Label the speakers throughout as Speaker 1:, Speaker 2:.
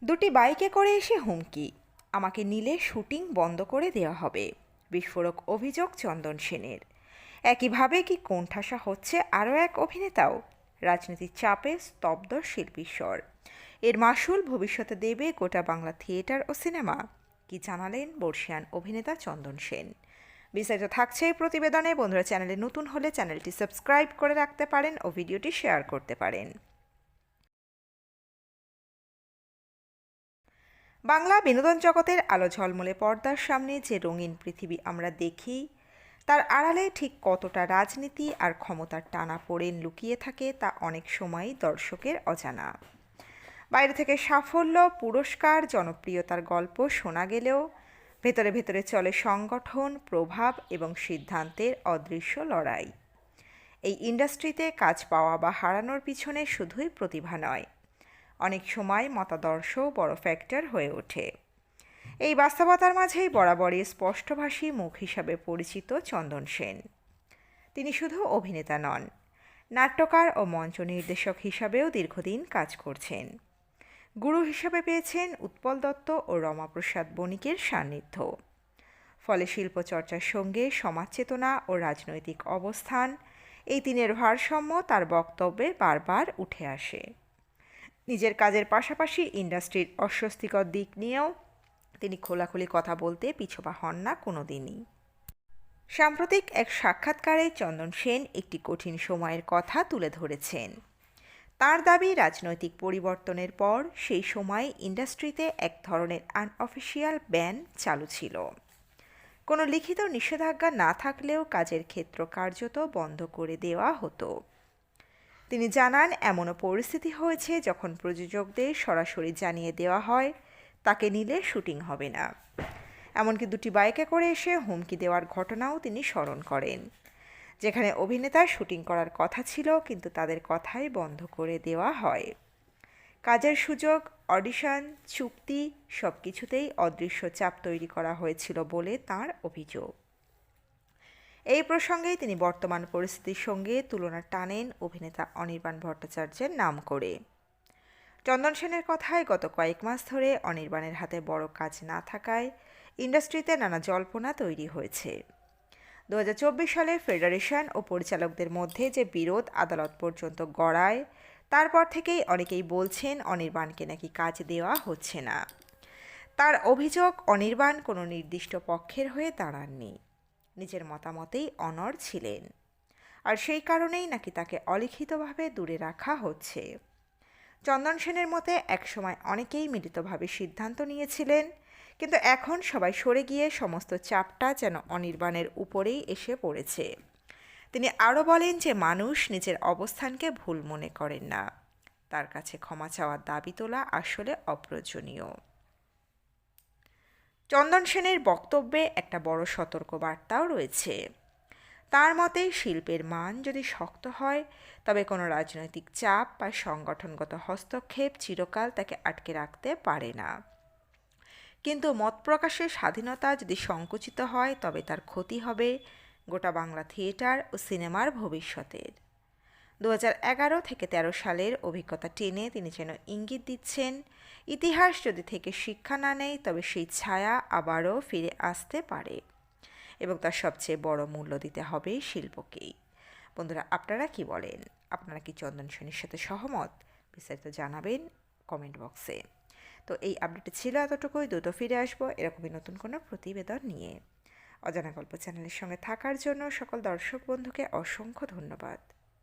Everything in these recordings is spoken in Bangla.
Speaker 1: দুটি বাইকে করে এসে হুমকি, আমাকে নিলে শুটিং বন্ধ করে দেওয়া হবে, বিস্ফোরক অভিযোগ চন্দন সেনের। একইভাবে কি কোণঠাসা হচ্ছে আরও এক অভিনেতাও? রাজনীতির চাপে স্তব্ধ শিল্পীশ্বর। এর মাসুল ভবিষ্যতে দেবে গোটা বাংলা থিয়েটার ও সিনেমা, কি জানালেন বর্ষিয়ান অভিনেতা চন্দন সেন। বিস্তারিত থাকছে এই প্রতিবেদনে। বন্ধুরা, চ্যানেলে নতুন হলে চ্যানেলটি সাবস্ক্রাইব করে রাখতে পারেন ও ভিডিওটি শেয়ার করতে পারেন। বাংলা বিনোদন জগতের আলো ঝলমলে পর্দার সামনে যে রঙিন পৃথিবী আমরা দেখি, তার আড়ালে ঠিক কতটা রাজনীতি আর ক্ষমতার টানাপোড়েন লুকিয়ে থাকে তা অনেক সময়ই দর্শকের অজানা। বাইরে থেকে সাফল্য, পুরস্কার, জনপ্রিয়তার গল্প শোনা গেলেও ভেতরে ভেতরে চলে সংগঠন, প্রভাব এবং সিদ্ধান্তের অদৃশ্য লড়াই। এই ইন্ডাস্ট্রিতে কাজ পাওয়া বা হারানোর পিছনে শুধুই প্রতিভা নয়, অনেক সময় মতাদর্শও বড় ফ্যাক্টর হয়ে ওঠে। এই বাস্তবতার মাঝেই বরাবরই স্পষ্টভাষী মুখ হিসাবে পরিচিত চন্দন সেন। তিনি শুধু অভিনেতা নন, নাট্যকার ও মঞ্চ নির্দেশক হিসাবেও দীর্ঘদিন কাজ করছেন। গুরু হিসাবে পেয়েছেন উৎপল দত্ত ও রমাপ্রসাদ বণিকের সান্নিধ্য। ফলে শিল্পচর্চার সঙ্গে সমাজচেতনা ও রাজনৈতিক অবস্থান, এই তিনের ভারসাম্য তার বক্তব্যে বারবার উঠে আসে। নিজের কাজের পাশাপাশি ইন্ডাস্ট্রির অস্বস্তিকর দিক নিয়েও তিনি খোলাখুলি কথা বলতে পিছপা হন না কোনো দিনই। সাম্প্রতিক এক সাক্ষাৎকারে চন্দন সেন একটি কঠিন সময়ের কথা তুলে ধরেছেন। তার দাবি, রাজনৈতিক পরিবর্তনের পর সেই সময় ইন্ডাস্ট্রিতে এক ধরনের আনঅফিসিয়াল ব্যান চালু ছিল। কোনো লিখিত নিষেধাজ্ঞা না থাকলেও কাজের ক্ষেত্র কার্যত বন্ধ করে দেওয়া হতো। তিনি জানান, এমনও পরিস্থিতি হয়েছে যখন প্রযোজকদের সরাসরি জানিয়ে দেওয়া হয় তাকে নিলে শুটিং হবে না। এমনকি দুটি বাইকে করে এসে হুমকি দেওয়ার ঘটনাও তিনি স্মরণ করেন, যেখানে অভিনেতার শুটিং করার কথা ছিল কিন্তু তাদের কথাই বন্ধ করে দেওয়া হয়। কাজের সুযোগ, অডিশন, চুক্তি সব কিছুতেই অদৃশ্য চাপ তৈরি করা হয়েছিল বলে তাঁর অভিযোগ। এই প্রসঙ্গেই তিনি বর্তমান পরিস্থিতির সঙ্গে তুলনা টানেন অভিনেতা অনির্বাণ ভট্টাচার্যের নাম করে। চন্দন সেনের কথায়, গত কয়েক মাস ধরে অনির্বাণের হাতে বড় কাজ না থাকায় ইন্ডাস্ট্রিতে নানা জল্পনা তৈরি হয়েছে। 2024 সালে ফেডারেশন ও পরিচালকদের মধ্যে যে বিরোধ আদালত পর্যন্ত গড়ায়, তারপর থেকেই অনেকেই বলছেন অনির্বাণকে নাকি কাজ দেওয়া হচ্ছে না। তার অভিযোগ, অনির্বাণ কোনো নির্দিষ্ট পক্ষের হয়ে দাঁড়াননি, নিজের মতামতেই অনড় ছিলেন, আর সেই কারণেই নাকি তাকে অলিখিতভাবে দূরে রাখা হচ্ছে। চন্দন সেনের মতে, একসময় অনেকেই মিলিতভাবে সিদ্ধান্ত নিয়েছিলেন, কিন্তু এখন সবাই সরে গিয়ে সমস্ত চাপটা যেন অনির্বাণের উপরেই এসে পড়েছে। তিনি আরও বলেন যে মানুষ নিজের অবস্থানকে ভুল মনে করেন না, তার কাছে ক্ষমা চাওয়ার দাবি তোলা আসলে অপ্রয়োজনীয়। চন্দন সেনের বক্তব্যে একটা বড় সতর্কবার্তাও রয়েছে। তার মতে, শিল্পের মান যদি শক্ত হয় তবে কোনো রাজনৈতিক চাপ বা সংগঠনগত হস্তক্ষেপ চিরকাল তাকে আটকে রাখতে পারে না। কিন্তু মত প্রকাশের স্বাধীনতা যদি সংকুচিত হয় তবে তার ক্ষতি হবে গোটা বাংলা থিয়েটার ও সিনেমার ভবিষ্যতের। 2011 থেকে 13 সালের অভিজ্ঞতা টেনে তিনি যেন ইঙ্গিত দিচ্ছেন, ইতিহাস যদি থেকে শিক্ষা না নেয় তবে সেই ছায়া আবারও ফিরে আসতে পারে, এবং তার সবচেয়ে বড় মূল্য দিতে হবে শিল্পকেই। বন্ধুরা, আপনারা কি বলেন? আপনারা কি চন্দন সেনের সাথে সহমত? বিস্তারিত জানাবেন কমেন্ট বক্সে। তো এই আপডেটে ছিল এতটুকুই। দ্রুত ফিরে আসবো এরকমই নতুন কোনো প্রতিবেদন নিয়ে। অজানা গল্প চ্যানেলের সঙ্গে থাকার জন্য সকল দর্শক বন্ধুকে অসংখ্য ধন্যবাদ।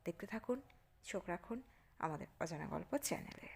Speaker 1: দেখতে থাকুন, চোখ রাখুন আমাদের অজানা গল্প চ্যানেলে।